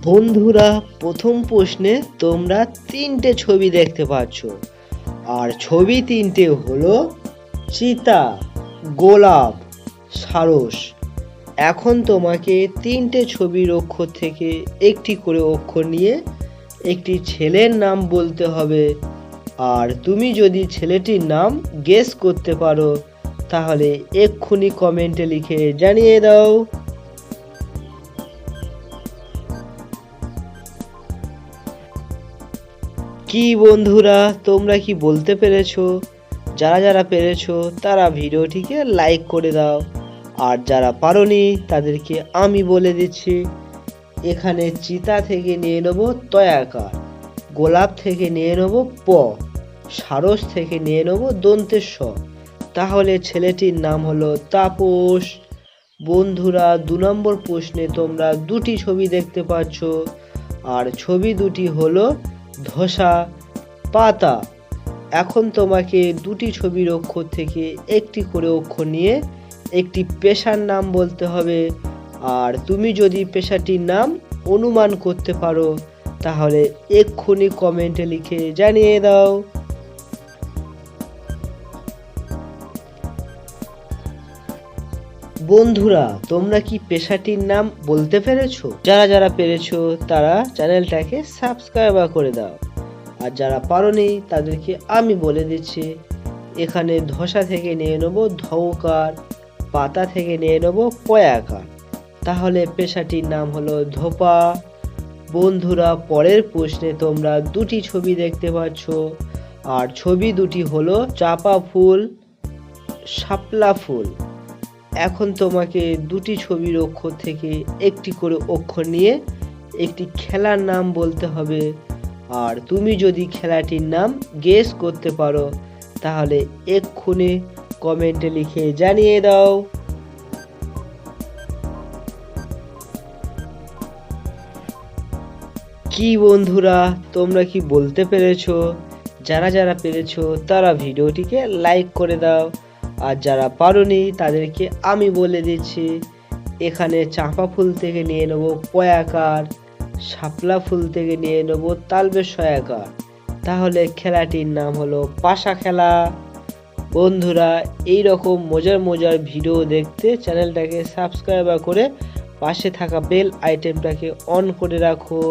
বন্ধুরা, প্রথম প্রশ্নে তোমরা তিনটে ছবি দেখতে পাচ্ছ, আর ছবি তিনটে হলো চিতা, গোলাপ, সারস। এখন তোমাকে তিনটে ছবির অক্ষর থেকে একটি করে অক্ষর নিয়ে একটি ছেলের নাম বলতে হবে। আর তুমি যদি ছেলেটির নাম গেস করতে পারো তাহলে এক্ষুনি কমেন্টে লিখে জানিয়ে দাও। কি বন্ধুরা, তোমরা কি বলতে পেরেছো? যারা যারা পেরেছো তারা ভিডিওটিকে লাইক করে দাও, আর যারা পারোনি তাদেরকে আমি বলে দিচ্ছি। এখানে চিতা থেকে নিয়ে নেব তয়াকার, গোলাপ থেকে নিয়ে নেব প, সারস থেকে নিয়ে নেব দন্তের স। তাহলে ছেলেটির নাম হলো তাপস। বন্ধুরা, 2 নম্বর প্রশ্নে তোমরা দুটি ছবি দেখতে পাচ্ছ, আর ছবি দুটি হলো ধসা, পাতা। এখন তোমাকে দুটি ছবির অক্ষর থেকে একটি করে অক্ষর নিয়ে একটি পেশার নাম বলতে হবে। আর তুমি যদি পেশাটির নাম অনুমান করতে পারো তাহলে এক্ষুনি কমেন্টে লিখে জানিয়ে দাও। বন্ধুরা, তোমরা কি পেশাটির নাম বলতে পেরেছো? যারা যারা পেরেছো তারা চ্যানেলটাকে সাবস্ক্রাইব করে দাও, আর যারা পারোনি তাদেরকে আমি বলে দিচ্ছি। এখানে ধসা থেকে নিয়ে নেব ধৌকার, পাতা থেকে নিয়ে নেব পয়াকার। তাহলে পেশাটির নাম হলো ধোপা। বন্ধুরা, পরের প্রশ্নে তোমরা দুটি ছবি দেখতে পাচ্ছ, আর ছবি দুটি হলো চাপা ফুল, শাপলা ফুল। এখন তোমাকে দুটি ছবির অক্ষর থেকে একটি করে অক্ষর নিয়ে একটি খেলার নাম বলতে হবে। আর তুমি যদি খেলাটির নাম গেস করতে পারো তাহলে এক্ষুনি কমেন্টে লিখে জানিয়ে দাও। কি বন্ধুরা, তোমরা কি বলতে পেরেছো? যারা যারা পেরেছো তারা ভিডিওটিকে লাইক করে দাও, আর যারা পারোনি তাদেরকে আমি বলে দিচ্ছি। এখানে চাঁপা ফুল থেকে নিয়ে নেব পয়াকার, শাপলা ফুল থেকে নিয়ে নেব তালবে সয়াকার। তাহলে খেলাটির নাম হলো পাশা খেলা। বন্ধুরা, এই রকম মজার মজার ভিডিও দেখতে চ্যানেলটাকে সাবস্ক্রাইব করে পাশে থাকা বেল আইটেমটাকে অন করে রাখো।